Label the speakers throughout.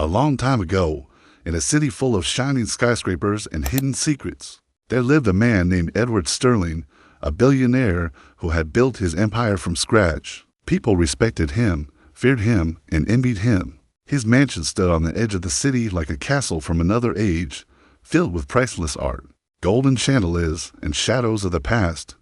Speaker 1: A long time ago, in a city full of shining skyscrapers and hidden secrets, there lived a man named Edward Sterling, a billionaire who had built his empire from scratch. People respected him, feared him, and envied him. His mansion stood on the edge of the city like a castle from another age, filled with priceless art, golden chandeliers, and shadows of the past.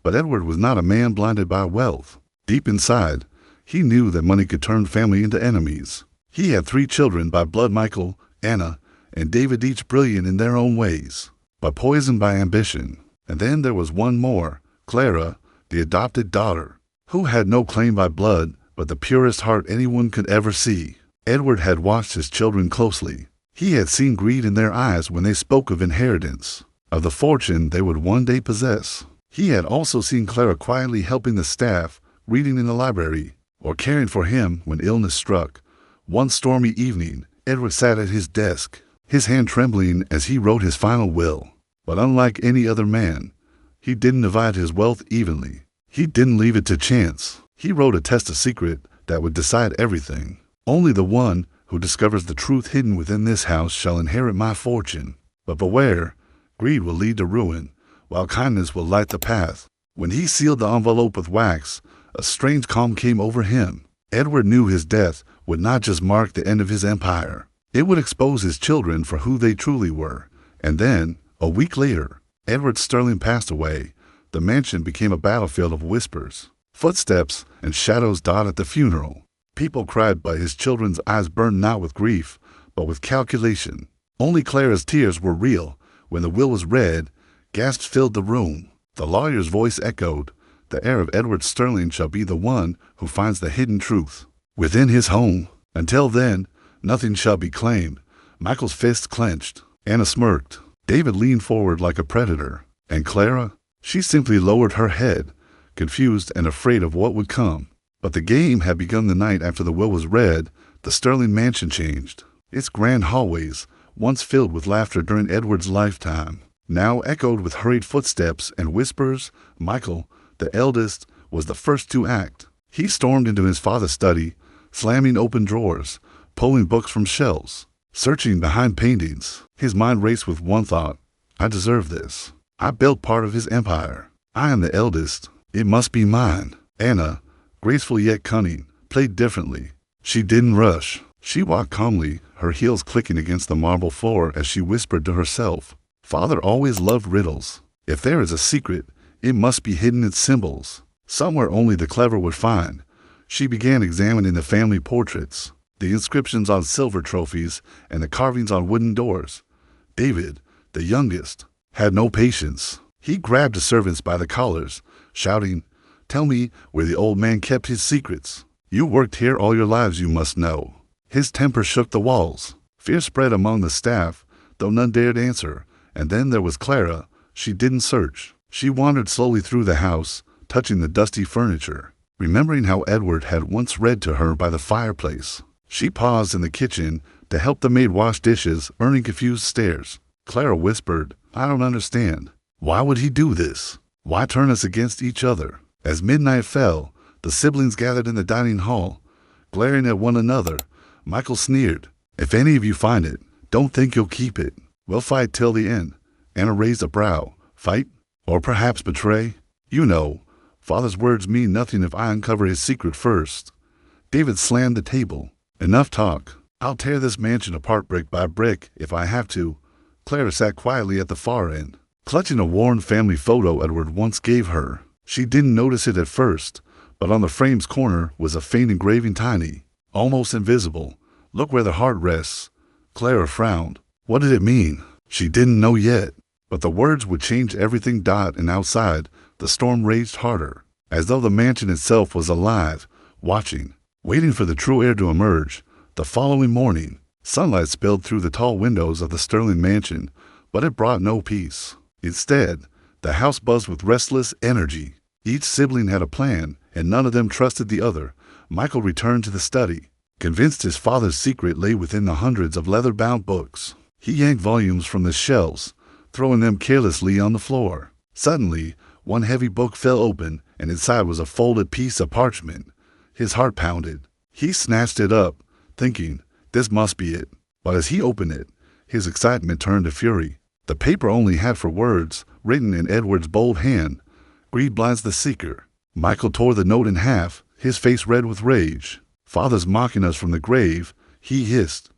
Speaker 1: But Edward was not a man blinded by wealth. Deep inside, he knew that money could turn family into enemies. He had 3 children by blood: Michael, Anna, and David, each brilliant in their own ways, but poisoned by ambition. And then there was one more, Clara, the adopted daughter, who had no claim by blood, but the purest heart anyone could ever see. Edward had watched his children closely. He had seen greed in their eyes when they spoke of inheritance, of the fortune they would one day possess. He had also seen Clara quietly helping the staff, reading in the library, or caring for him when illness struck. One stormy evening, Edward sat at his desk, his hand trembling as he wrote his final will. But unlike any other man, he didn't divide his wealth evenly. He didn't leave it to chance. He wrote a test of secret that would decide everything. Only the one who discovers the truth hidden within this house shall inherit my fortune. But beware, greed will lead to ruin, while kindness will light the path. When he sealed the envelope with wax, a strange calm came over him. Edward knew his death would not just mark the end of his empire. It would expose his children for who they truly were. And then, a week later, Edward Sterling passed away. The mansion became a battlefield of whispers. Footsteps and shadows dotted the funeral. People cried, but his children's eyes burned not with grief, but with calculation. Only Clara's tears were real. When the will was read, gasps filled the room. The lawyer's voice echoed, "The heir of Edward Sterling shall be the one who finds the hidden truth within his home. Until then, nothing shall be claimed." Michael's fist clenched. Anna smirked. David leaned forward like a predator. And Clara? She simply lowered her head, confused and afraid of what would come. But the game had begun the night after the will was read. The Sterling mansion changed. Its grand hallways, once filled with laughter during Edward's lifetime, now echoed with hurried footsteps and whispers. Michael, the eldest, was the first to act. He stormed into his father's study, slamming open drawers, pulling books from shelves, searching behind paintings. His mind raced with one thought: I deserve this. I built part of his empire. I am the eldest. It must be mine. Anna, graceful yet cunning, played differently. She didn't rush. She walked calmly, her heels clicking against the marble floor as she whispered to herself, "Father always loved riddles. If there is a secret, it must be hidden in symbols, somewhere only the clever would find." She began examining the family portraits, the inscriptions on silver trophies, and the carvings on wooden doors. David, the youngest, had no patience. He grabbed the servants by the collars, shouting, "Tell me where the old man kept his secrets. You worked here all your lives, you must know." His temper shook the walls. Fear spread among the staff, though none dared answer. And then there was Clara. She didn't search. She wandered slowly through the house, touching the dusty furniture, remembering how Edward had once read to her by the fireplace. She paused in the kitchen to help the maid wash dishes, earning confused stares. Clara whispered, "I don't understand. Why would he do this? Why turn us against each other?" As midnight fell, the siblings gathered in the dining hall, glaring at one another. Michael sneered, "If any of you find it, don't think you'll keep it. We'll fight till the end." Anna raised a brow. "Fight? Or perhaps betray? You know, Father's words mean nothing if I uncover his secret first." David slammed the table. "Enough talk. I'll tear this mansion apart brick by brick if I have to." Clara sat quietly at the far end, clutching a worn family photo Edward once gave her. She didn't notice it at first, but on the frame's corner was a faint engraving, tiny, almost invisible. "Look where the heart rests." Clara frowned. What did it mean? She didn't know yet. But the words would change everything. And outside, the storm raged harder, as though the mansion itself was alive, watching, waiting for the true heir to emerge. The following morning, sunlight spilled through the tall windows of the Sterling mansion, but it brought no peace. Instead, the house buzzed with restless energy. Each sibling had a plan, and none of them trusted the other. Michael returned to the study, convinced his father's secret lay within the hundreds of leather-bound books. He yanked volumes from the shelves, throwing them carelessly on the floor. Suddenly, one heavy book fell open, and inside was a folded piece of parchment. His heart pounded. He snatched it up, thinking, This must be it. But as he opened it, his excitement turned to fury. The paper only had 4 words, written in Edward's bold hand. Greed blinds the seeker. Michael tore the note in half, his face red with rage. Father's mocking us from the grave, he hissed.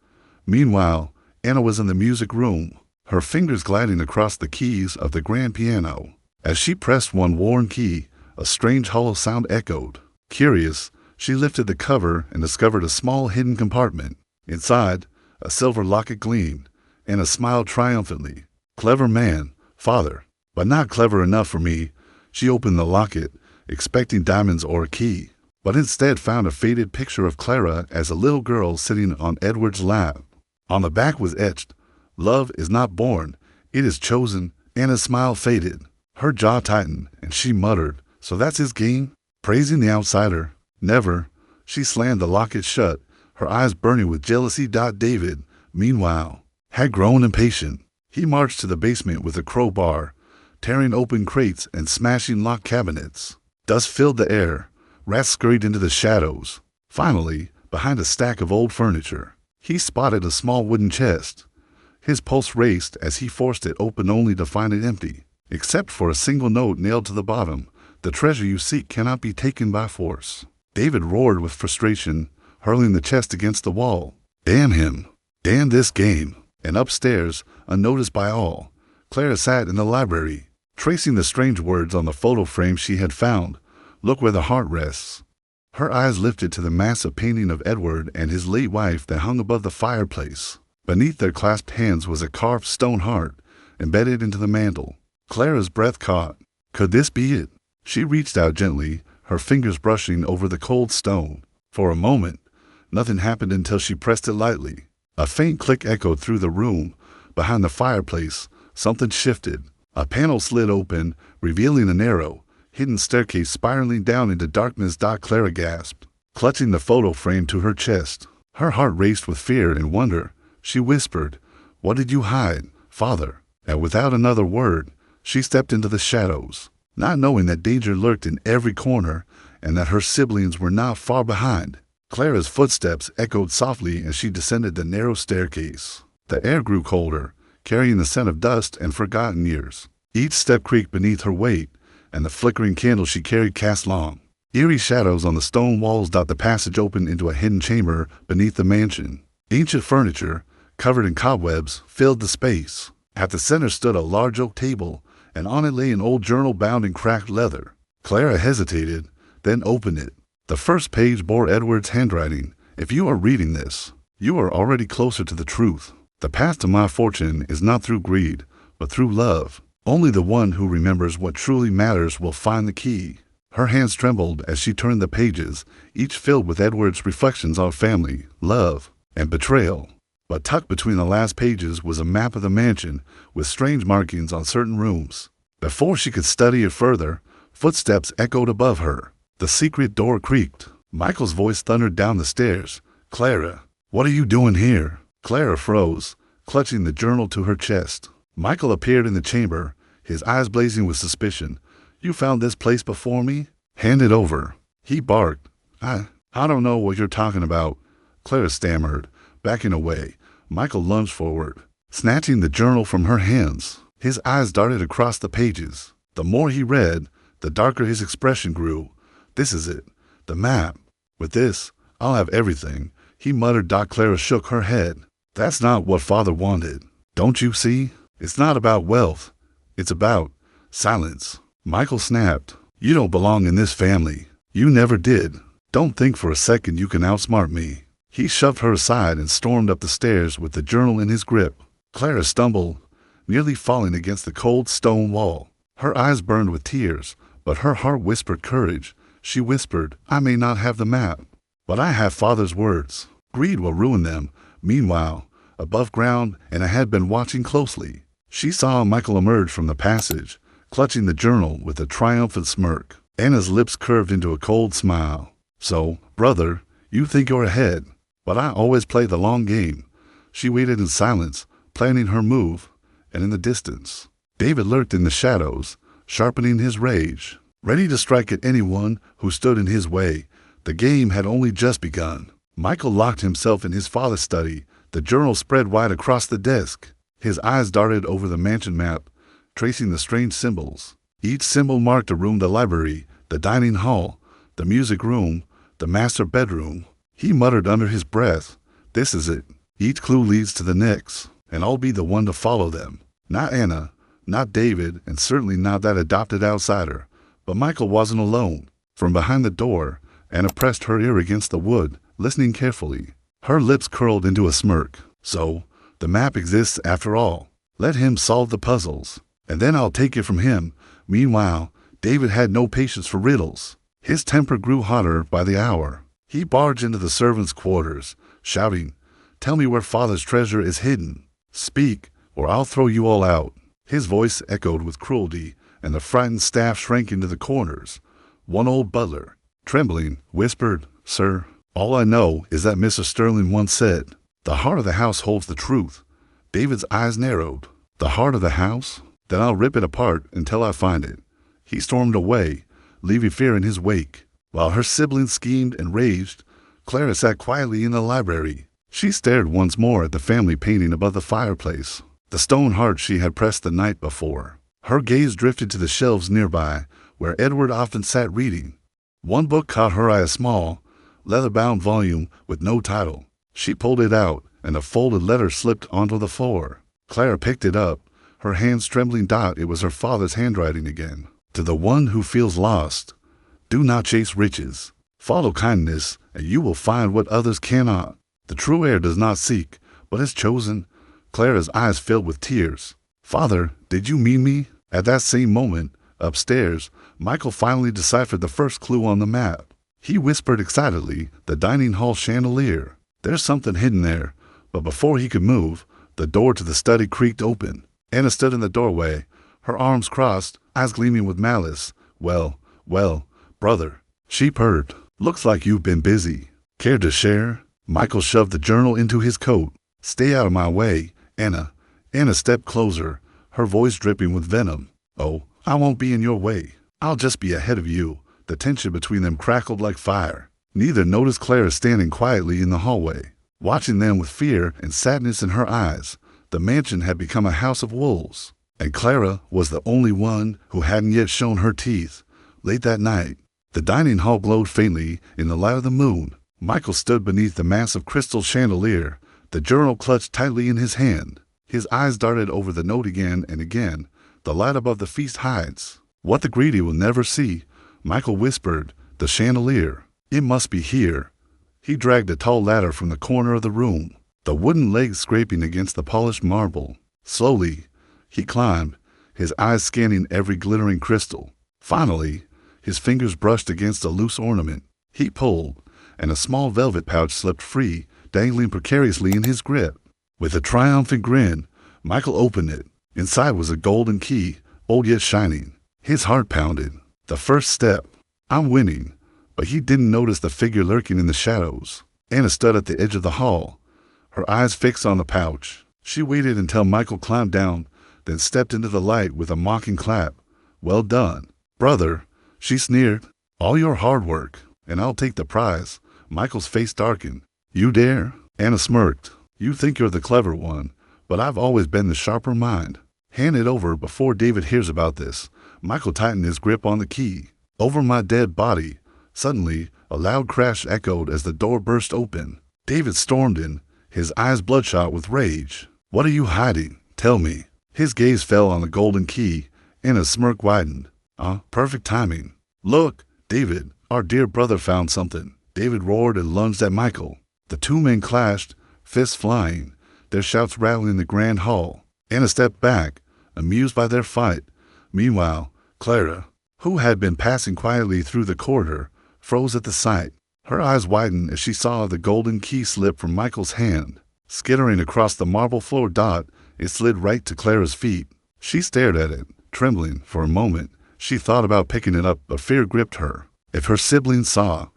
Speaker 1: Meanwhile, Anna was in the music room, her fingers gliding across the keys of the grand piano. As she pressed one worn key, a strange hollow sound echoed. Curious, she lifted the cover and discovered a small hidden compartment. Inside, a silver locket gleamed. Anna smiled triumphantly. Clever man, father, but not clever enough for me. She opened the locket, expecting diamonds or a key, but instead found a faded picture of Clara as a little girl sitting on Edward's lap. On the back was etched, "Love is not born, it is chosen." Anna's smile faded. Her jaw tightened, and she muttered, "So that's his game? Praising the outsider? Never." She slammed the locket shut, her eyes burning with jealousy. David, meanwhile, had grown impatient. He marched to the basement with a crowbar, tearing open crates and smashing locked cabinets. Dust filled the air. Rats scurried into the shadows. Finally, behind a stack of old furniture, he spotted a small wooden chest. His pulse raced as he forced it open only to find it empty, except for a single note nailed to the bottom. "The treasure you seek cannot be taken by force." David roared with frustration, hurling the chest against the wall. Damn him. Damn this game. And upstairs, unnoticed by all, Clara sat in the library, tracing the strange words on the photo frame she had found. "Look where the heart rests." Her eyes lifted to the massive painting of Edward and his late wife that hung above the fireplace. Beneath their clasped hands was a carved stone heart, embedded into the mantel. Clara's breath caught. Could this be it? She reached out gently, her fingers brushing over the cold stone. For a moment, nothing happened until she pressed it lightly. A faint click echoed through the room. Behind the fireplace, something shifted. A panel slid open, revealing a narrow, hidden staircase spiraling down into darkness. Clara gasped, clutching the photo frame to her chest. Her heart raced with fear and wonder. She whispered, "What did you hide, Father?" And without another word, she stepped into the shadows, not knowing that danger lurked in every corner and that her siblings were not far behind. Clara's footsteps echoed softly as she descended the narrow staircase. The air grew colder, carrying the scent of dust and forgotten years. Each step creaked beneath her weight, and the flickering candle she carried cast long, eerie shadows on the stone walls. The passage opened into a hidden chamber beneath the mansion. Ancient furniture, covered in cobwebs, filled the space. At the center stood a large oak table, and on it lay an old journal bound in cracked leather. Clara hesitated, then opened it. The first page bore Edward's handwriting. "If you are reading this, you are already closer to the truth. The path to my fortune is not through greed, but through love. Only the one who remembers what truly matters will find the key." Her hands trembled as she turned the pages, each filled with Edward's reflections on family, love, and betrayal. But tucked between the last pages was a map of the mansion with strange markings on certain rooms. Before she could study it further, footsteps echoed above her. The secret door creaked. Michael's voice thundered down the stairs. "Clara, what are you doing here?" Clara froze, clutching the journal to her chest. Michael appeared in the chamber, his eyes blazing with suspicion. "You found this place before me? Hand it over." He barked. I don't know what you're talking about," Clara stammered, backing away. Michael lunged forward, snatching the journal from her hands. His eyes darted across the pages. The more he read, the darker his expression grew. "This is it. The map. With this, I'll have everything," he muttered. Clara shook her head. "That's not what Father wanted. Don't you see? It's not about wealth. It's about silence." Michael snapped. "You don't belong in this family. You never did. Don't think for a second you can outsmart me." He shoved her aside and stormed up the stairs with the journal in his grip. Clara stumbled, nearly falling against the cold stone wall. Her eyes burned with tears, but her heart whispered courage. She whispered, "I may not have the map, but I have Father's words. Greed will ruin them." Meanwhile, above ground, Anna had been watching closely. She saw Michael emerge from the passage, clutching the journal with a triumphant smirk. Anna's lips curved into a cold smile. "So, brother, you think you're ahead, but I always play the long game." She waited in silence, planning her move, and in the distance, David lurked in the shadows, sharpening his rage, ready to strike at anyone who stood in his way. The game had only just begun. Michael locked himself in his father's study, the journal spread wide across the desk. His eyes darted over the mansion map, tracing the strange symbols. Each symbol marked a room: the library, the dining hall, the music room, the master bedroom. He muttered under his breath, "This is it. Each clue leads to the next, and I'll be the one to follow them. Not Anna, not David, and certainly not that adopted outsider." But Michael wasn't alone. From behind the door, Anna pressed her ear against the wood, listening carefully. Her lips curled into a smirk. "So, the map exists after all. Let him solve the puzzles, and then I'll take it from him." Meanwhile, David had no patience for riddles. His temper grew hotter by the hour. He barged into the servants' quarters, shouting, "Tell me where father's treasure is hidden. Speak, or I'll throw you all out." His voice echoed with cruelty, and the frightened staff shrank into the corners. One old butler, trembling, whispered, "Sir, all I know is that Mr. Sterling once said, 'The heart of the house holds the truth.'" David's eyes narrowed. "The heart of the house? Then I'll rip it apart until I find it." He stormed away, leaving fear in his wake. While her siblings schemed and raged, Clara sat quietly in the library. She stared once more at the family painting above the fireplace, the stone heart she had pressed the night before. Her gaze drifted to the shelves nearby, where Edward often sat reading. One book caught her eye: a small, leather-bound volume with no title. She pulled it out, and a folded letter slipped onto the floor. Clara picked it up, her hands trembling. It was her father's handwriting again. "To the one who feels lost, do not chase riches. Follow kindness, and you will find what others cannot. The true heir does not seek, but is chosen." Clara's eyes filled with tears. "Father, did you mean me?" At that same moment, upstairs, Michael finally deciphered the first clue on the map. He whispered excitedly, "The dining hall chandelier. There's something hidden there." But before he could move, the door to the study creaked open. Anna stood in the doorway, her arms crossed, eyes gleaming with malice. Well, brother," she purred. "Looks like you've been busy. Care to share?" Michael shoved the journal into his coat. "Stay out of my way, Anna." Anna stepped closer, her voice dripping with venom. "Oh, I won't be in your way. I'll just be ahead of you." The tension between them crackled like fire. Neither noticed Clara standing quietly in the hallway, watching them with fear and sadness in her eyes. The mansion had become a house of wolves, and Clara was the only one who hadn't yet shown her teeth. Late that night, the dining hall glowed faintly in the light of the moon. Michael stood beneath the massive crystal chandelier, the journal clutched tightly in his hand. His eyes darted over the note again and again. "The light above the feast hides what the greedy will never see." Michael whispered, "The chandelier. It must be here." He dragged a tall ladder from the corner of the room, the wooden legs scraping against the polished marble. Slowly, he climbed, his eyes scanning every glittering crystal. Finally, his fingers brushed against a loose ornament. He pulled, and a small velvet pouch slipped free, dangling precariously in his grip. With a triumphant grin, Michael opened it. Inside was a golden key, old yet shining. His heart pounded. The first step. I'm winning. But he didn't notice the figure lurking in the shadows. Anna stood at the edge of the hall, her eyes fixed on the pouch. She waited until Michael climbed down, then stepped into the light with a mocking clap. "Well done, brother," she sneered. "All your hard work, and I'll take the prize." Michael's face darkened. "You dare?" Anna smirked. "You think you're the clever one, but I've always been the sharper mind. Hand it over before David hears about this." Michael tightened his grip on the key. "Over my dead body." Suddenly, a loud crash echoed as the door burst open. David stormed in, his eyes bloodshot with rage. "What are you hiding? Tell me." His gaze fell on the golden key, and his smirk widened. Perfect timing." "Look, David, our dear brother found something." David roared and lunged at Michael. The two men clashed, fists flying, their shouts rattling the grand hall. Anna stepped back, amused by their fight. Meanwhile, Clara, who had been passing quietly through the corridor, froze at the sight. Her eyes widened as she saw the golden key slip from Michael's hand. Skittering across the marble floor, it slid right to Clara's feet. She stared at it, trembling. For a moment, she thought about picking it up, but fear gripped her. If her siblings saw,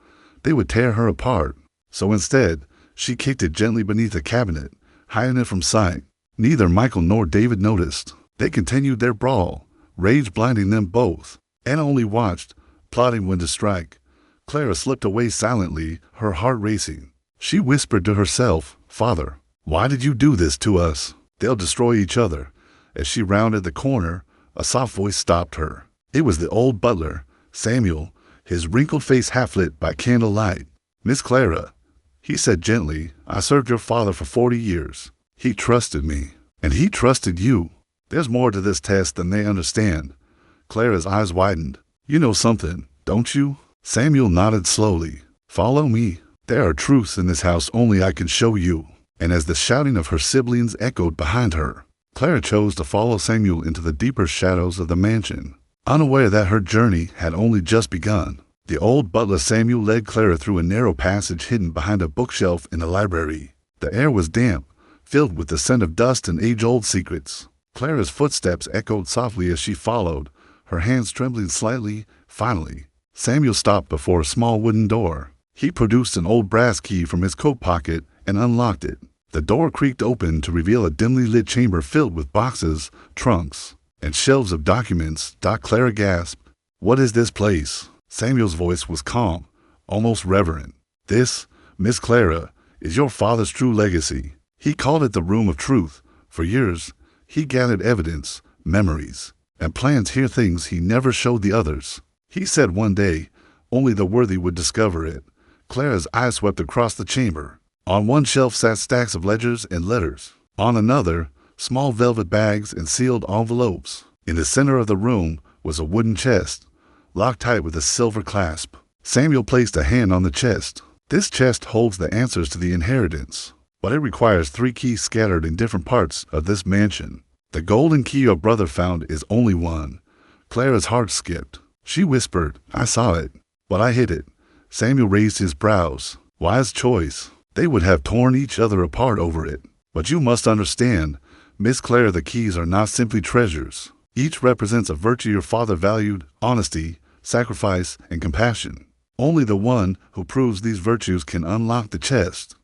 Speaker 1: they would tear her apart. So instead, she kicked it gently beneath a cabinet, hiding it from sight. Neither Michael nor David noticed. They continued their brawl, rage blinding them both. Anna only watched, plotting when to strike. Clara slipped away silently, her heart racing. She whispered to herself, "Father, why did you do this to us? They'll destroy each other." As she rounded the corner, a soft voice stopped her. It was the old butler, Samuel, his wrinkled face half lit by candlelight. "Miss Clara," he said gently, "I served your father for 40 years. He trusted me, and he trusted you. There's more to this test than they understand." Clara's eyes widened. "You know something, don't you?" Samuel nodded slowly. "Follow me. There are truths in this house only I can show you." And as the shouting of her siblings echoed behind her, Clara chose to follow Samuel into the deeper shadows of the mansion, unaware that her journey had only just begun. The old butler Samuel led Clara through a narrow passage hidden behind a bookshelf in the library. The air was damp, filled with the scent of dust and age-old secrets. Clara's footsteps echoed softly as she followed, her hands trembling slightly. Finally, Samuel stopped before a small wooden door. He produced an old brass key from his coat pocket and unlocked it. The door creaked open to reveal a dimly lit chamber filled with boxes, trunks, and shelves of documents. Clara gasped. "What is this place?" Samuel's voice was calm, almost reverent. "This, Miss Clara, is your father's true legacy. He called it the Room of Truth. For years, he gathered evidence, memories, and plans here, things he never showed the others. He said one day, only the worthy would discover it." Clara's eyes swept across the chamber. On one shelf sat stacks of ledgers and letters. On another, small velvet bags and sealed envelopes. In the center of the room was a wooden chest, locked tight with a silver clasp. Samuel placed a hand on the chest. "This chest holds the answers to the inheritance, but it requires 3 keys scattered in different parts of this mansion. The golden key your brother found is only one." Clara's heart skipped. She whispered, "I saw it, but I hid it." Samuel raised his brows. "Wise choice. They would have torn each other apart over it. But you must understand, Miss Clara, the keys are not simply treasures. Each represents a virtue your father valued: honesty, sacrifice, and compassion. Only the one who proves these virtues can unlock the chest."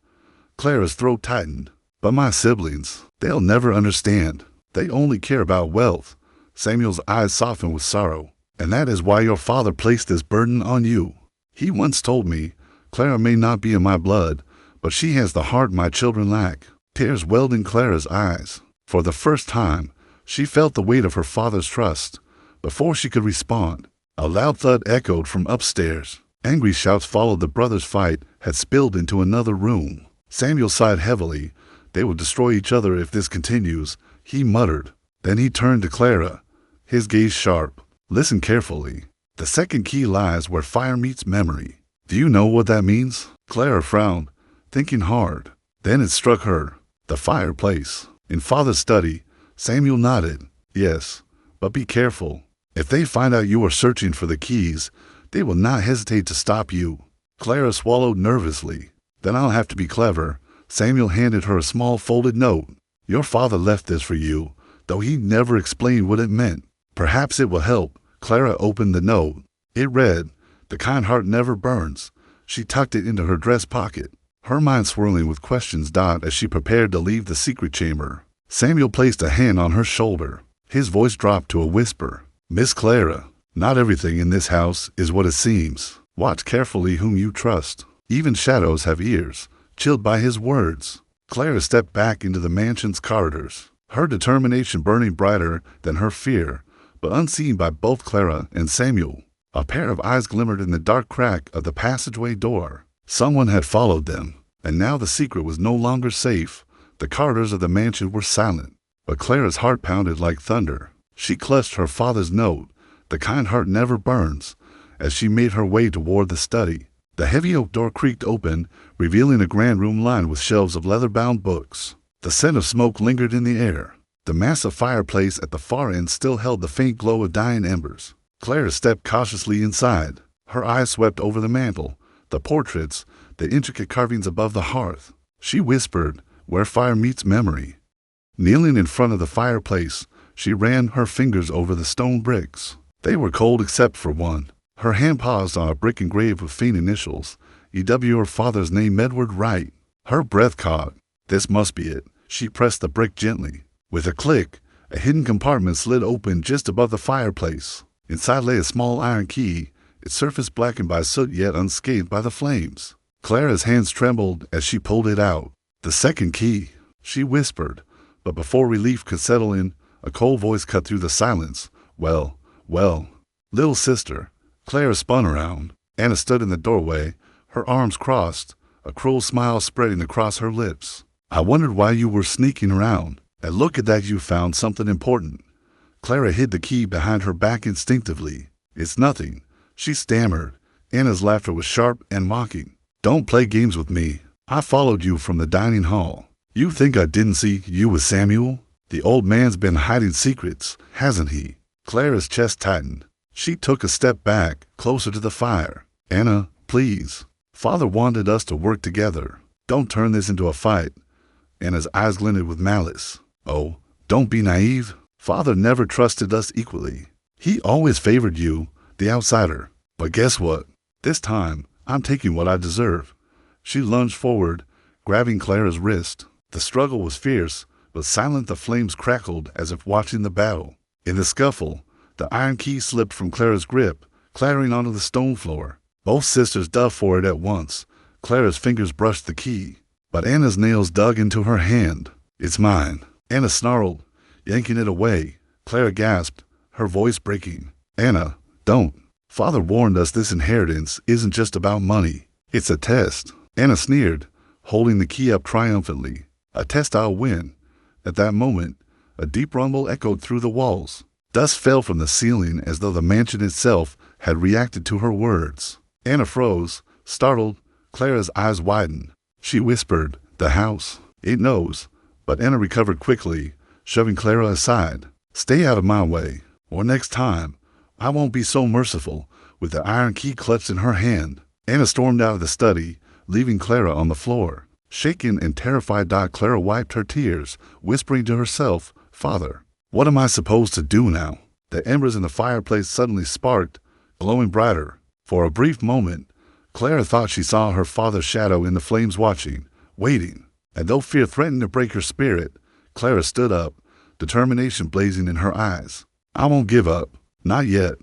Speaker 1: Clara's throat tightened. "But my siblings, they'll never understand. They only care about wealth." Samuel's eyes softened with sorrow. "And that is why your father placed this burden on you. He once told me, Clara may not be in my blood, but she has the heart my children lack." Tears welled in Clara's eyes. For the first time, she felt the weight of her father's trust. Before she could respond, a loud thud echoed from upstairs. Angry shouts followed. The brothers' fight had spilled into another room. Samuel sighed heavily. "They will destroy each other if this continues," he muttered. Then he turned to Clara, his gaze sharp. "Listen carefully. The second key lies where fire meets memory. Do you know what that means?" Clara frowned, thinking hard. Then it struck her. The fireplace. In Father's study. Samuel nodded. "Yes, but be careful. If they find out you are searching for the keys, they will not hesitate to stop you." Clara swallowed nervously. "Then I'll have to be clever." Samuel handed her a small folded note. "Your father left this for you, though he never explained what it meant. Perhaps it will help." Clara opened the note. It read, "The kind heart never burns." She tucked it into her dress pocket, her mind swirling with questions. As she prepared to leave the secret chamber, Samuel placed a hand on her shoulder. His voice dropped to a whisper. "Miss Clara, not everything in this house is what it seems. Watch carefully whom you trust. Even shadows have ears." Chilled by his words, Clara stepped back into the mansion's corridors, her determination burning brighter than her fear, but unseen by both Clara and Samuel. A pair of eyes glimmered in the dark crack of the passageway door. Someone had followed them, and now the secret was no longer safe. The corridors of the mansion were silent, but Clara's heart pounded like thunder. She clutched her father's note, "The kind heart never burns," as she made her way toward the study. The heavy oak door creaked open, revealing a grand room lined with shelves of leather-bound books. The scent of smoke lingered in the air. The massive fireplace at the far end still held the faint glow of dying embers. Clara stepped cautiously inside. Her eyes swept over the mantel, the portraits, the intricate carvings above the hearth. She whispered, "Where fire meets memory." Kneeling in front of the fireplace, she ran her fingers over the stone bricks. They were cold except for one. Her hand paused on a brick engraved with faint initials. "E.W. Your father's name, Edward Wright." Her breath caught. This must be it. She pressed the brick gently. With a click, a hidden compartment slid open just above the fireplace. Inside lay a small iron key, its surface blackened by soot yet unscathed by the flames. Clara's hands trembled as she pulled it out. "The second key," she whispered, but before relief could settle in, a cold voice cut through the silence. "Well, well." "Little sister." Clara spun around. Anna stood in the doorway, her arms crossed, a cruel smile spreading across her lips. "I wondered why you were sneaking around. And look at that, you found something important." Clara hid the key behind her back instinctively. "It's nothing," she stammered. Anna's laughter was sharp and mocking. "Don't play games with me. I followed you from the dining hall. You think I didn't see you with Samuel? The old man's been hiding secrets, hasn't he?" Clara's chest tightened. She took a step back, closer to the fire. "Anna, please. Father wanted us to work together. Don't turn this into a fight." Anna's eyes glinted with malice. "Oh, don't be naive. Father never trusted us equally. He always favored you, the outsider. But guess what? This time, I'm taking what I deserve." She lunged forward, grabbing Clara's wrist. The struggle was fierce, but silent the flames crackled as if watching the battle. In the scuffle, the iron key slipped from Clara's grip, clattering onto the stone floor. Both sisters dove for it at once. Clara's fingers brushed the key, but Anna's nails dug into her hand. "It's mine." Anna snarled, yanking it away. Clara gasped, her voice breaking. "Anna, don't. Father warned us this inheritance isn't just about money. It's a test." Anna sneered, holding the key up triumphantly. "A test I'll win." At that moment, a deep rumble echoed through the walls. Dust fell from the ceiling as though the mansion itself had reacted to her words. Anna froze, startled. Clara's eyes widened. She whispered, "The house. It knows." But Anna recovered quickly, shoving Clara aside. "Stay out of my way, or next time, I won't be so merciful." With the iron key clutched in her hand, Anna stormed out of the study, leaving Clara on the floor. Shaken and terrified, Clara wiped her tears, whispering to herself, "Father, what am I supposed to do now?" The embers in the fireplace suddenly sparked, glowing brighter. For a brief moment, Clara thought she saw her father's shadow in the flames watching, waiting. And though fear threatened to break her spirit, Clara stood up, determination blazing in her eyes. "I won't give up. Not yet."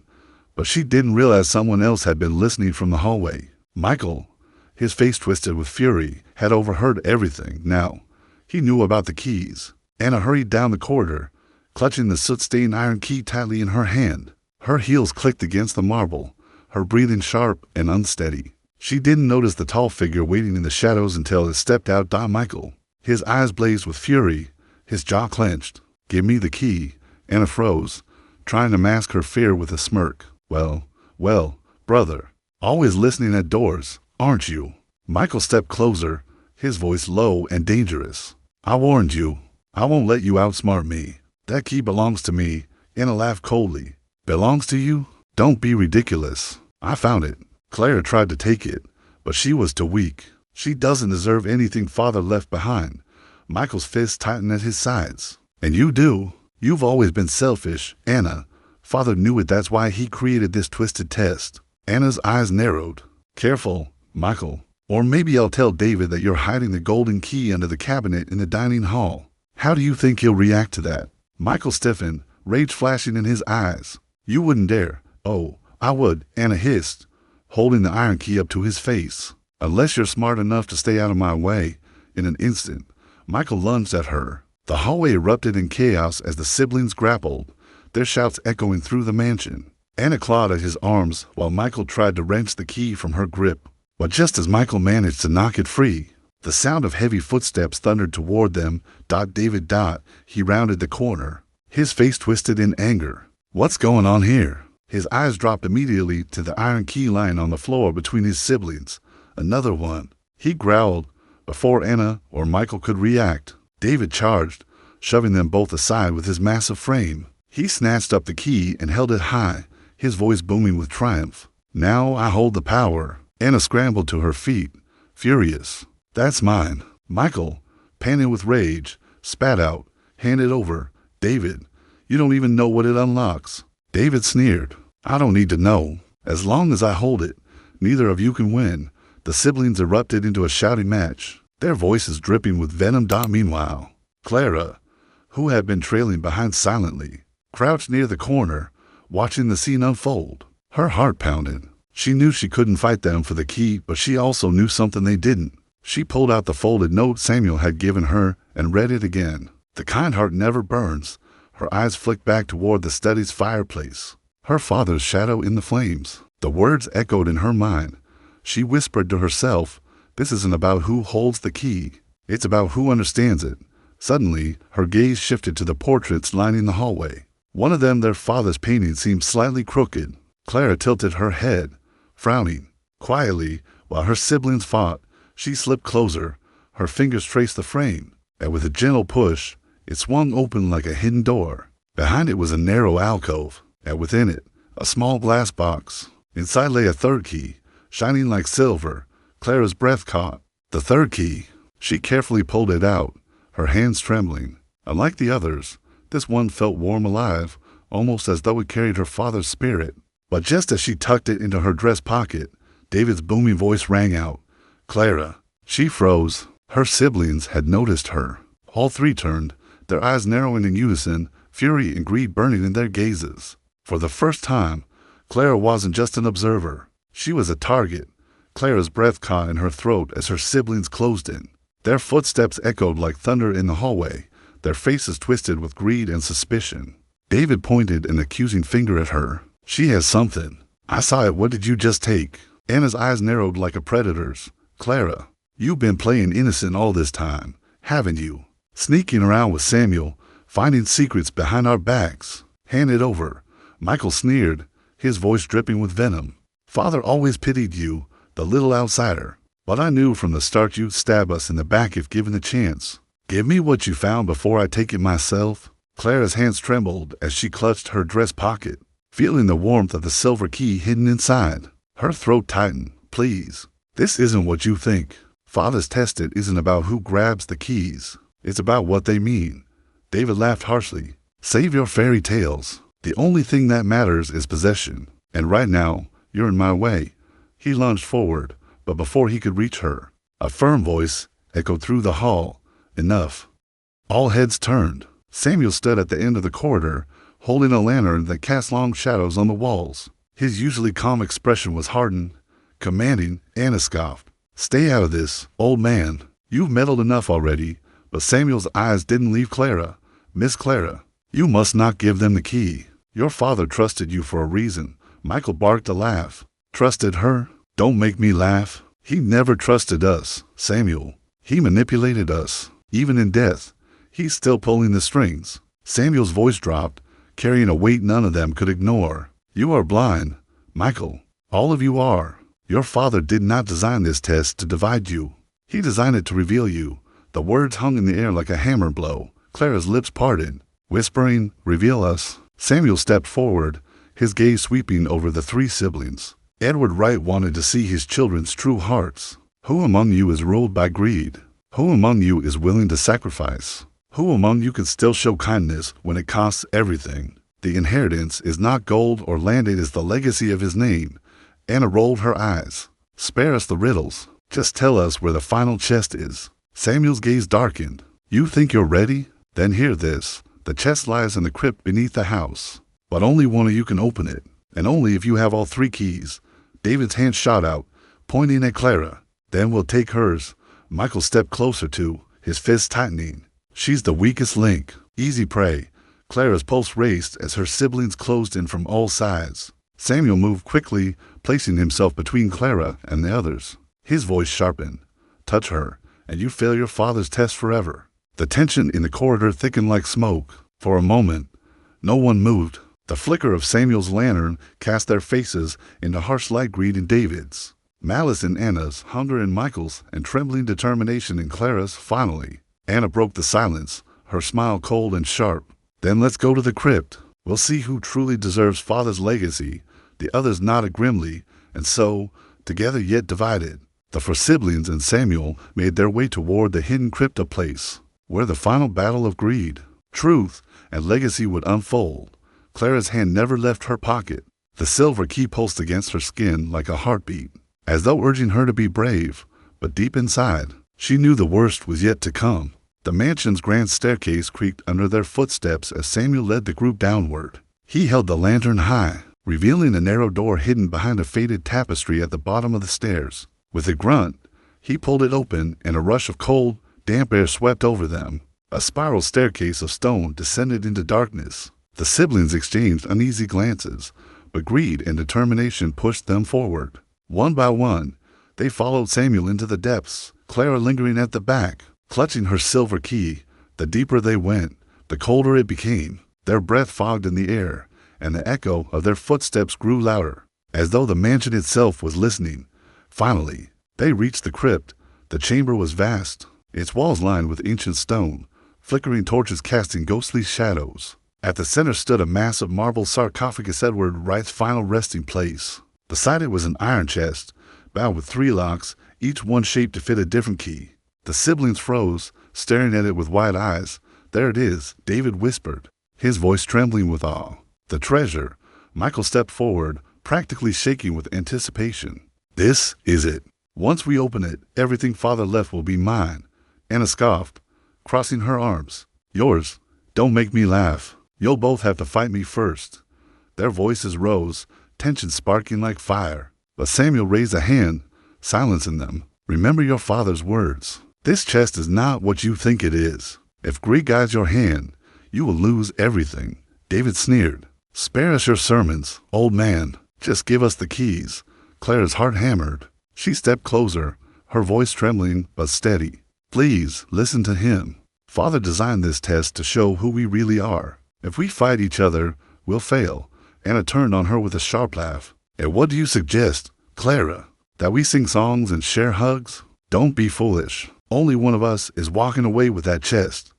Speaker 1: But she didn't realize someone else had been listening from the hallway. Michael, his face twisted with fury, had overheard everything. Now, he knew about the keys. Anna hurried down the corridor, clutching the soot-stained iron key tightly in her hand. Her heels clicked against the marble, her breathing sharp and unsteady. She didn't notice the tall figure waiting in the shadows until it stepped out. Michael. His eyes blazed with fury, his jaw clenched. "Give me the key." Anna froze, trying to mask her fear with a smirk. Well, brother. Always listening at doors, aren't you?" Michael stepped closer, his voice low and dangerous. "I warned you. I won't let you outsmart me. That key belongs to me." Anna laughed coldly. "Belongs to you? Don't be ridiculous. I found it." Clara tried to take it, but she was too weak. "She doesn't deserve anything Father left behind." Michael's fist tightened at his sides. "And you do. You've always been selfish, Anna. Father knew it. That's why he created this twisted test." Anna's eyes narrowed. "Careful, Michael. Or maybe I'll tell David that you're hiding the golden key under the cabinet in the dining hall. How do you think he'll react to that?" Michael stiffened, rage flashing in his eyes. "You wouldn't dare." "Oh, I would," Anna hissed, holding the iron key up to his face. "Unless you're smart enough to stay out of my way." In an instant, Michael lunged at her. The hallway erupted in chaos as the siblings grappled, their shouts echoing through the mansion. Anna clawed at his arms while Michael tried to wrench the key from her grip. But just as Michael managed to knock it free, the sound of heavy footsteps thundered toward them. David. He rounded the corner, his face twisted in anger. "What's going on here?" His eyes dropped immediately to the iron key lying on the floor between his siblings. "Another one." He growled. Before Anna or Michael could react, David charged, shoving them both aside with his massive frame. He snatched up the key and held it high, his voice booming with triumph. "Now I hold the power." Anna scrambled to her feet, furious. "That's mine." Michael, panting with rage, spat out, "Hand it over, David. You don't even know what it unlocks." David sneered. "I don't need to know. As long as I hold it, neither of you can win." The siblings erupted into a shouting match, their voices dripping with venom. Meanwhile, Clara, who had been trailing behind silently, crouched near the corner, watching the scene unfold. Her heart pounded. She knew she couldn't fight them for the key, but she also knew something they didn't. She pulled out the folded note Samuel had given her and read it again. The kind heart never burns. Her eyes flicked back toward the study's fireplace. Her father's shadow in the flames. The words echoed in her mind. She whispered to herself, "This isn't about who holds the key. It's about who understands it." Suddenly, her gaze shifted to the portraits lining the hallway. One of them, their father's painting, seemed slightly crooked. Clara tilted her head, frowning. Quietly, while her siblings fought, she slipped closer. Her fingers traced the frame, and with a gentle push, it swung open like a hidden door. Behind it was a narrow alcove, and within it, a small glass box. Inside lay a third key, shining like silver. Clara's breath caught. The third key. She carefully pulled it out, her hands trembling. Unlike the others, this one felt warm, alive, almost as though it carried her father's spirit. But just as she tucked it into her dress pocket, David's booming voice rang out, "Clara." She froze. Her siblings had noticed her. All three turned, their eyes narrowing in unison, fury and greed burning in their gazes. For the first time, Clara wasn't just an observer. She was a target. Clara's breath caught in her throat as her siblings closed in. Their footsteps echoed like thunder in the hallway, their faces twisted with greed and suspicion. David pointed an accusing finger at her. "She has something. I saw it. What did you just take?" Anna's eyes narrowed like a predator's. "Clara, you've been playing innocent all this time, haven't you? Sneaking around with Samuel, finding secrets behind our backs. Hand it over." Michael sneered, his voice dripping with venom. "Father always pitied you, the little outsider. But I knew from the start you'd stab us in the back if given the chance. Give me what you found before I take it myself." Clara's hands trembled as she clutched her dress pocket, feeling the warmth of the silver key hidden inside. Her throat tightened. "Please. This isn't what you think. Father's test isn't about who grabs the keys. It's about what they mean." David laughed harshly. "Save your fairy tales. The only thing that matters is possession. And right now, you're in my way." He lunged forward, but before he could reach her, a firm voice echoed through the hall. "Enough." All heads turned. Samuel stood at the end of the corridor, holding a lantern that cast long shadows on the walls. His usually calm expression was hardened, commanding. Anna scoffed. "Stay out of this, old man. You've meddled enough already." But Samuel's eyes didn't leave Clara. "Miss Clara, you must not give them the key. Your father trusted you for a reason." Michael barked a laugh. "Trusted her? Don't make me laugh. He never trusted us, Samuel. He manipulated us. Even in death, he's still pulling the strings." Samuel's voice dropped, carrying a weight none of them could ignore. "You are blind, Michael. All of you are. Your father did not design this test to divide you. He designed it to reveal you." The words hung in the air like a hammer blow. Clara's lips parted, whispering, "Reveal us." Samuel stepped forward, his gaze sweeping over the three siblings. Edward Wright wanted to see his children's true hearts. Who among you is ruled by greed? Who among you is willing to sacrifice? Who among you can still show kindness when it costs everything? The inheritance is not gold or land, it is the legacy of his name. Anna rolled her eyes. "Spare us the riddles. Just tell us where the final chest is." Samuel's gaze darkened. "You think you're ready? Then hear this. The chest lies in the crypt beneath the house. But only one of you can open it, and only if you have all three keys." David's hand shot out, pointing at Clara. "Then we'll take hers." Michael stepped closer too, his fists tightening. "She's the weakest link. Easy prey." Clara's pulse raced as her siblings closed in from all sides. Samuel moved quickly, placing himself between Clara and the others. His voice sharpened. "Touch her, and you fail your father's test forever." The tension in the corridor thickened like smoke. For a moment, no one moved. The flicker of Samuel's lantern cast their faces into harsh light, greed in David's, malice in Anna's, hunger in Michael's, and trembling determination in Clara's. Finally, Anna broke the silence, her smile cold and sharp. "Then let's go to the crypt. We'll see who truly deserves father's legacy." The others nodded grimly, and so, together yet divided, the four siblings and Samuel made their way toward the hidden crypt, a place where the final battle of greed, truth, and legacy would unfold. Clara's hand never left her pocket. The silver key pulsed against her skin like a heartbeat, as though urging her to be brave. But deep inside, she knew the worst was yet to come. The mansion's grand staircase creaked under their footsteps as Samuel led the group downward. He held the lantern high, revealing a narrow door hidden behind a faded tapestry at the bottom of the stairs. With a grunt, he pulled it open, and a rush of cold, damp air swept over them. A spiral staircase of stone descended into darkness. The siblings exchanged uneasy glances, but greed and determination pushed them forward. One by one, they followed Samuel into the depths, Clara lingering at the back, clutching her silver key. The deeper they went, the colder it became. Their breath fogged in the air, and the echo of their footsteps grew louder, as though the mansion itself was listening. Finally, they reached the crypt. The chamber was vast, its walls lined with ancient stone, flickering torches casting ghostly shadows. At the center stood a massive marble sarcophagus, Edward Wright's final resting place. Beside it was an iron chest, bound with 3 locks, each one shaped to fit a different key. The siblings froze, staring at it with wide eyes. "There it is," David whispered, his voice trembling with awe. "The treasure." Michael stepped forward, practically shaking with anticipation. "This is it. Once we open it, everything Father left will be mine." Anna scoffed, crossing her arms. "Yours? Don't make me laugh. You'll both have to fight me first." Their voices rose, tension sparking like fire. But Samuel raised a hand, silencing them. "Remember your father's words. This chest is not what you think it is. If greed guides your hand, you will lose everything." David sneered. "Spare us your sermons, old man. Just give us the keys." Clara's heart hammered. She stepped closer, her voice trembling but steady. "Please, listen to him. Father designed this test to show who we really are. If we fight each other, we'll fail." Anna turned on her with a sharp laugh. "And what do you suggest, Clara? That we sing songs and share hugs? Don't be foolish. Only one of us is walking away with that chest."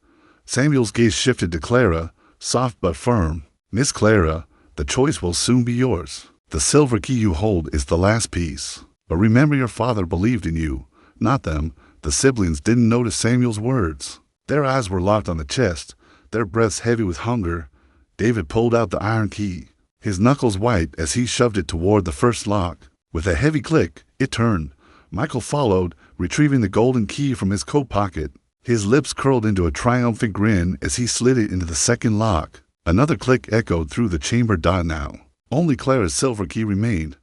Speaker 1: Samuel's gaze shifted to Clara, soft but firm. "Miss Clara, the choice will soon be yours. The silver key you hold is the last piece. But remember, your father believed in you, not them." The siblings didn't notice Samuel's words. Their eyes were locked on the chest, their breaths heavy with hunger. David pulled out the iron key, his knuckles white as he shoved it toward the first lock. With a heavy click, it turned. Michael followed, retrieving the golden key from his coat pocket. His lips curled into a triumphant grin as he slid it into the second lock. Another click echoed through the chamber. Now, only Clara's silver key remained.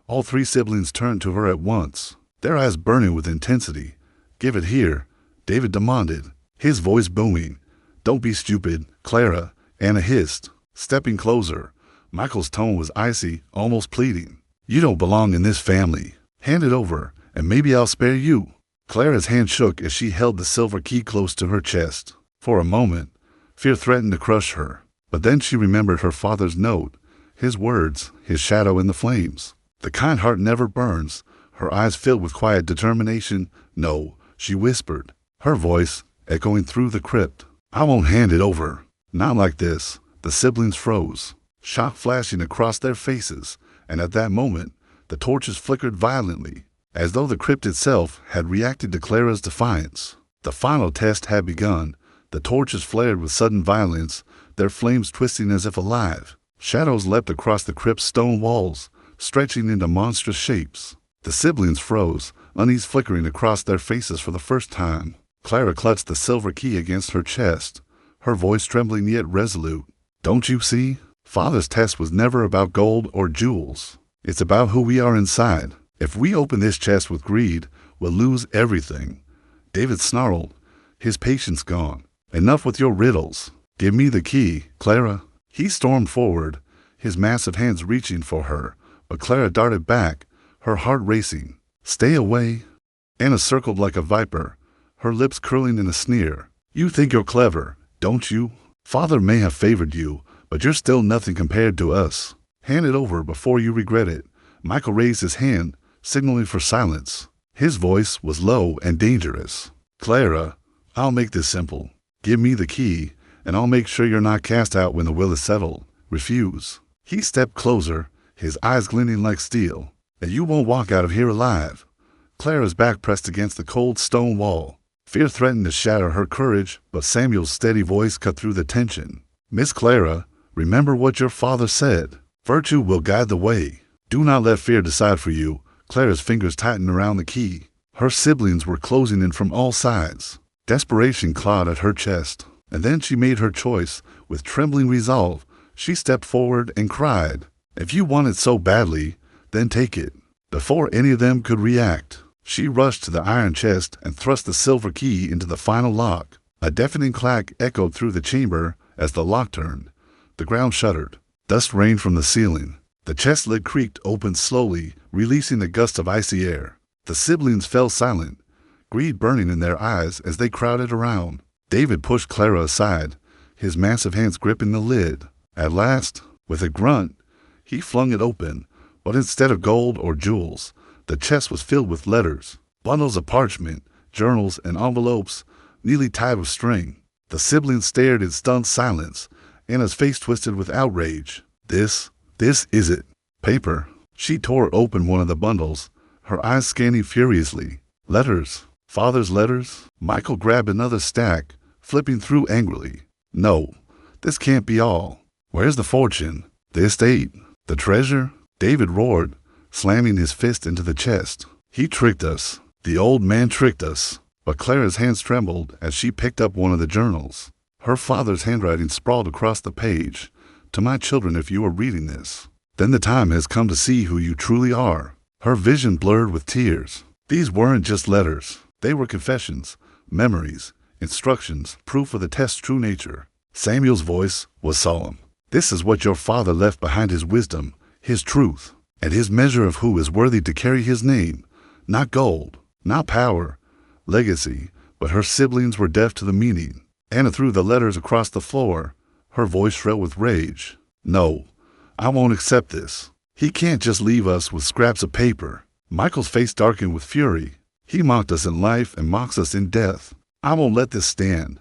Speaker 1: All 3 siblings turned to her at once, their eyes burning with intensity. "Give it here," David demanded, his voice booming. "Don't be stupid, Clara," Anna hissed, stepping closer. Michael's tone was icy, almost pleading. "You don't belong in this family. Hand it over, and maybe I'll spare you." Clara's hand shook as she held the silver key close to her chest. For a moment, fear threatened to crush her. But then she remembered her father's note, his words, his shadow in the flames. "The kind heart never burns." Her eyes filled with quiet determination. "No," she whispered, her voice echoing through the crypt. "I won't hand it over. Not like this." The siblings froze, shock flashing across their faces, and at that moment, the torches flickered violently, as though the crypt itself had reacted to Clara's defiance. The final test had begun. The torches flared with sudden violence, their flames twisting as if alive. Shadows leapt across the crypt's stone walls, stretching into monstrous shapes. The siblings froze, unease flickering across their faces for the first time. Clara clutched the silver key against her chest, her voice trembling yet resolute. "Don't you see? Father's test was never about gold or jewels. It's about who we are inside. If we open this chest with greed, we'll lose everything." David snarled, his patience gone. "Enough with your riddles. Give me the key, Clara." He stormed forward, his massive hands reaching for her, but Clara darted back, her heart racing. "Stay away." Anna circled like a viper, her lips curling in a sneer. "You think you're clever, don't you? Father may have favored you, but you're still nothing compared to us. Hand it over before you regret it." Michael raised his hand, signaling for silence. His voice was low and dangerous. "Clara, I'll make this simple. Give me the key, and I'll make sure you're not cast out when the will is settled. Refuse." He stepped closer, his eyes glinting like steel. "And you won't walk out of here alive." Clara's back pressed against the cold stone wall. Fear threatened to shatter her courage, but Samuel's steady voice cut through the tension. "Miss Clara, remember what your father said. Virtue will guide the way. Do not let fear decide for you." Clara's fingers tightened around the key. Her siblings were closing in from all sides. Desperation clawed at her chest. And then she made her choice. With trembling resolve, she stepped forward and cried, If you want it so badly, then take it. Before any of them could react, she rushed to the iron chest and thrust the silver key into the final lock. A deafening clack echoed through the chamber as the lock turned. The ground shuddered. Dust rained from the ceiling. The chest lid creaked open slowly, releasing a gust of icy air. The siblings fell silent, greed burning in their eyes as they crowded around. David pushed Clara aside, his massive hands gripping the lid. At last, with a grunt, he flung it open, but instead of gold or jewels, the chest was filled with letters, bundles of parchment, journals, and envelopes, neatly tied with string. The siblings stared in stunned silence, Anna's face twisted with outrage. This is it. Paper. She tore open one of the bundles, her eyes scanning furiously. Letters. Father's letters. Michael grabbed another stack, flipping through angrily. No, this can't be all. Where's the fortune? The estate? The treasure? David roared, slamming his fist into the chest. He tricked us. The old man tricked us. But Clara's hands trembled as she picked up one of the journals. Her father's handwriting sprawled across the page. To my children, if you are reading this, then the time has come to see who you truly are. Her vision blurred with tears. These weren't just letters. They were confessions, memories, instructions, proof of the test's true nature. Samuel's voice was solemn. This is what your father left behind: his wisdom, his truth, and his measure of who is worthy to carry his name. Not gold, not power, legacy, but her siblings were deaf to the meaning. Anna threw the letters across the floor, her voice shrill with rage. No, I won't accept this. He can't just leave us with scraps of paper. Michael's face darkened with fury. He mocked us in life and mocks us in death. I won't let this stand.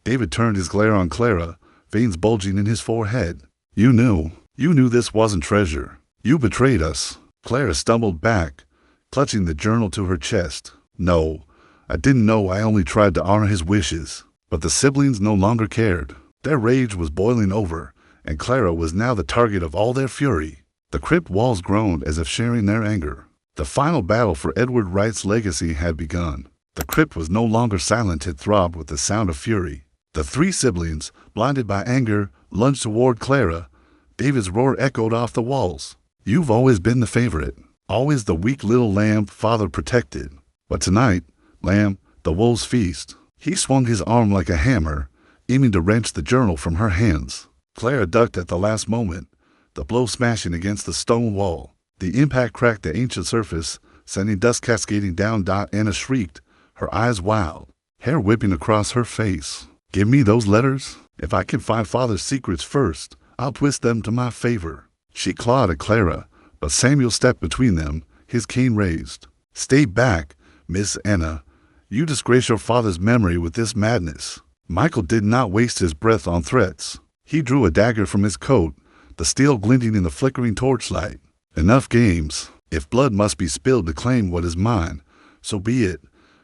Speaker 1: David turned his glare on Clara, veins bulging in his forehead. You knew this wasn't treasure. You betrayed us. Clara stumbled back, clutching the journal to her chest. No, I didn't know. I only tried to honor his wishes. But the siblings no longer cared. Their rage was boiling over, and Clara was now the target of all their fury. The crypt walls groaned as if sharing their anger. The final battle for Edward Wright's legacy had begun. The crypt was no longer silent. It throbbed with the sound of fury. The three siblings, blinded by anger, lunged toward Clara. David's roar echoed off the walls. You've always been the favorite, always the weak little lamb father protected. But tonight, lamb, the wolves feast. He swung his arm like a hammer, aiming to wrench the journal from her hands. Clara ducked at the last moment, the blow smashing against the stone wall. The impact cracked the ancient surface, sending dust cascading down. Anna shrieked, her eyes wild, hair whipping across her face. Give me those letters. If I can find Father's secrets first, I'll twist them to my favor. She clawed at Clara, but Samuel stepped between them, his cane raised. Stay back, Miss Anna. You disgrace your father's memory with this madness. Michael did not waste his breath on threats. He drew a dagger from his coat, the steel glinting in the flickering torchlight. Enough games. If blood must be spilled to claim what is mine, so be it.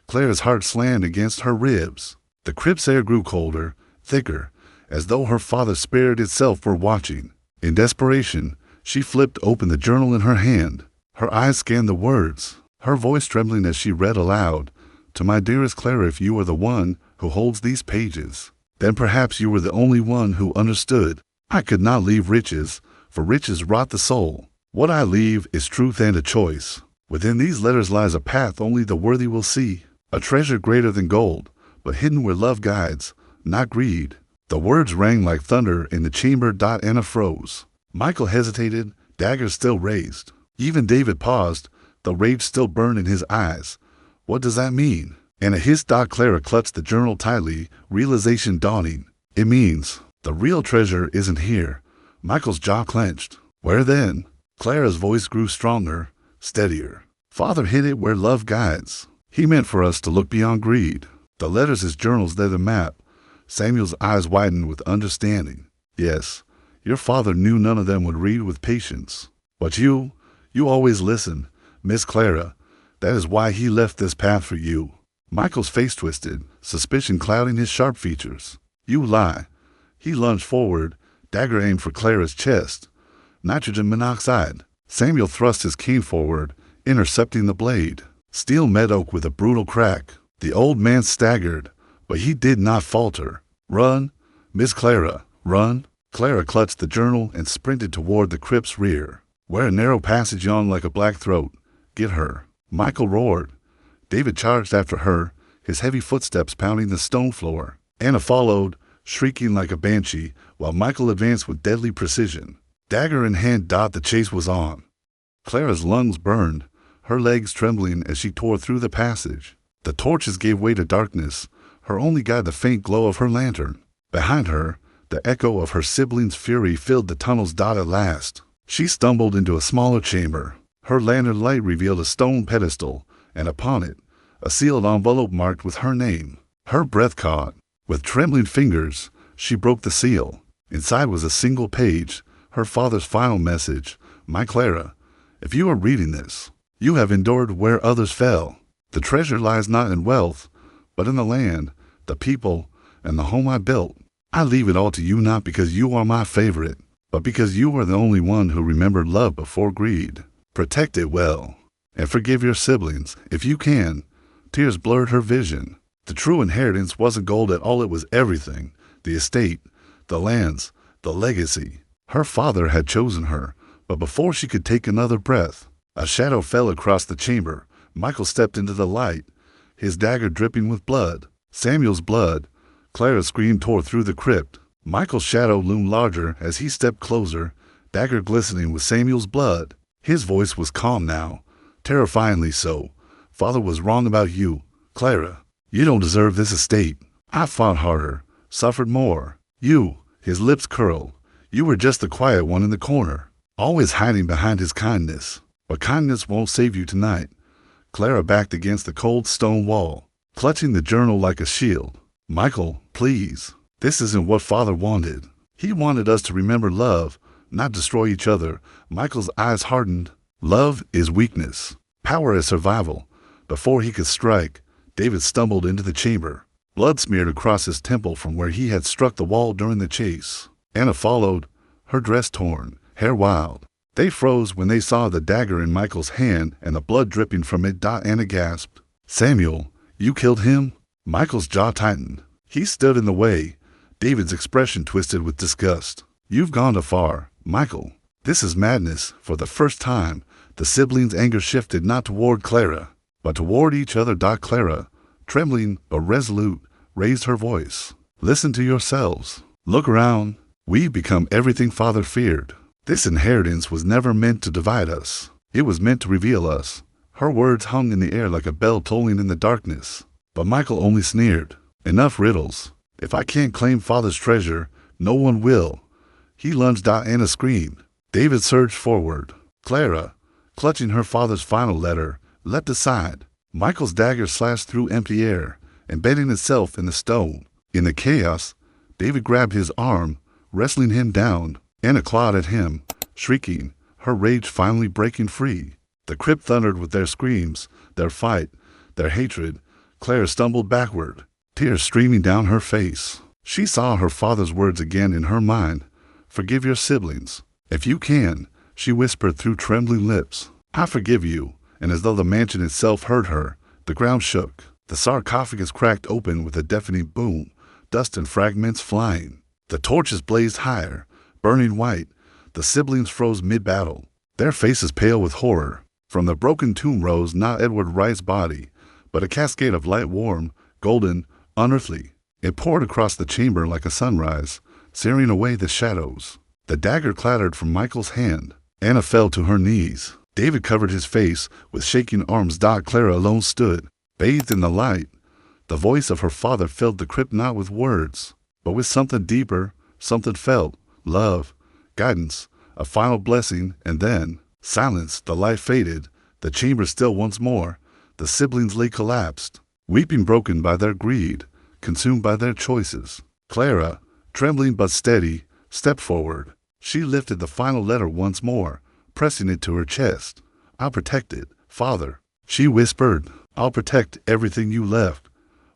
Speaker 1: Clara's heart slammed against her ribs. The crypt's air grew colder, thicker, as though her father's spirit itself were watching. In desperation, she flipped open the journal in her hand. Her eyes scanned the words, her voice trembling as she read aloud. To my dearest Clara, if you are the one who holds these pages, then perhaps you were the only one who understood. I could not leave riches, for riches rot the soul. What I leave is truth and a choice. Within these letters lies a path only the worthy will see, a treasure greater than gold, but hidden where love guides, not greed. The words rang like thunder in the chamber. Anna froze. Michael hesitated, dagger still raised. Even David paused, the rage still burned in his eyes. What does that mean? Anna hissed. Clara clutched the journal tightly, realization dawning. It means the real treasure isn't here. Michael's jaw clenched. Where then? Clara's voice grew stronger, steadier. Father hid it where love guides. He meant for us to look beyond greed. The letters, his journals, they're the map. Samuel's eyes widened with understanding. Yes, your father knew none of them would read with patience. But you always listen, Miss Clara. That is why he left this path for you. Michael's face twisted, suspicion clouding his sharp features. You lie. He lunged forward, dagger aimed for Clara's chest. Nitrogen monoxide. Samuel thrust his cane forward, intercepting the blade. Steel met oak with a brutal crack. The old man staggered, but he did not falter. Run, Miss Clara, run. Clara clutched the journal and sprinted toward the crypt's rear, where a narrow passage yawned like a black throat. "Get her!" Michael roared. David charged after her, his heavy footsteps pounding the stone floor. Anna followed, shrieking like a banshee, while Michael advanced with deadly precision. Dagger in hand, the chase was on. Clara's lungs burned, her legs trembling as she tore through the passage. The torches gave way to darkness, her only guide the faint glow of her lantern. Behind her, the echo of her siblings' fury filled the tunnel's at last. She stumbled into a smaller chamber. Her lantern light revealed a stone pedestal, and upon it, a sealed envelope marked with her name. Her breath caught. With trembling fingers, she broke the seal. Inside was a single page, her father's final message. "My Clara, if you are reading this, you have endured where others fell. The treasure lies not in wealth, but in the land, the people, and the home I built. I leave it all to you, not because you are my favorite, but because you are the only one who remembered love before greed. Protect it well, and forgive your siblings, if you can." Tears blurred her vision. The true inheritance wasn't gold at all, it was everything. The estate, the lands, the legacy. Her father had chosen her, but before she could take another breath, a shadow fell across the chamber. Michael stepped into the light, his dagger dripping with blood. Samuel's blood. Clara's scream tore through the crypt. Michael's shadow loomed larger as he stepped closer, dagger glistening with Samuel's blood. His voice was calm now, terrifyingly so. "Father was wrong about you, Clara. You don't deserve this estate. I fought harder, suffered more. You," his lips curled, "you were just the quiet one in the corner, always hiding behind his kindness. But kindness won't save you tonight." Clara backed against the cold stone wall, clutching the journal like a shield. "Michael, please. This isn't what Father wanted. He wanted us to remember love, not destroy each other." Michael's eyes hardened. "Love is weakness. Power is survival." Before he could strike, David stumbled into the chamber. Blood smeared across his temple from where he had struck the wall during the chase. Anna followed, her dress torn, hair wild. They froze when they saw the dagger in Michael's hand and the blood dripping from it. Anna gasped. "Samuel, you killed him?" Michael's jaw tightened. He stood in the way, David's expression twisted with disgust. "You've gone too far, Michael. This is madness." For the first time, the siblings' anger shifted not toward Clara, but toward each other. Clara, trembling but resolute, raised her voice. "Listen to yourselves. Look around. We've become everything Father feared. This inheritance was never meant to divide us. It was meant to reveal us." Her words hung in the air like a bell tolling in the darkness. But Michael only sneered. "Enough riddles. If I can't claim Father's treasure, no one will." He lunged. Anna screamed. David surged forward. Clara, clutching her father's final letter, leapt aside. Michael's dagger slashed through empty air, embedding itself in the stone. In the chaos, David grabbed his arm, wrestling him down. Anna clawed at him, shrieking, her rage finally breaking free. The crypt thundered with their screams, their fight, their hatred. Clara stumbled backward, tears streaming down her face. She saw her father's words again in her mind. "Forgive your siblings, if you can," she whispered through trembling lips. "I forgive you." And as though the mansion itself heard her, the ground shook. The sarcophagus cracked open with a deafening boom, dust and fragments flying. The torches blazed higher, burning white. The siblings froze mid-battle, their faces pale with horror. From the broken tomb rose not Edward Wright's body, but a cascade of light, warm, golden, unearthly. It poured across the chamber like a sunrise, searing away the shadows. The dagger clattered from Michael's hand. Anna fell to her knees. David covered his face with shaking arms. Clara alone stood, bathed in the light. The voice of her father filled the crypt not with words, but with something deeper, something felt, love, guidance, a final blessing, and then silence. The light faded, the chamber still once more. The siblings lay collapsed, weeping, broken by their greed, consumed by their choices. Clara, trembling but steady, stepped forward. She lifted the final letter once more, pressing it to her chest. "I'll protect it, Father," she whispered. "I'll protect everything you left."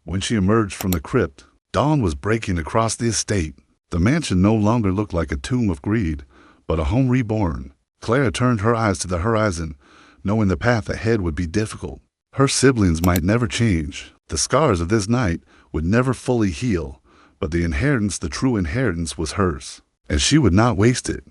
Speaker 1: When she emerged from the crypt, dawn was breaking across the estate. The mansion no longer looked like a tomb of greed, but a home reborn. Clara turned her eyes to the horizon, knowing the path ahead would be difficult. Her siblings might never change. The scars of this night would never fully heal, but the inheritance, the true inheritance, was hers. and she would not waste it.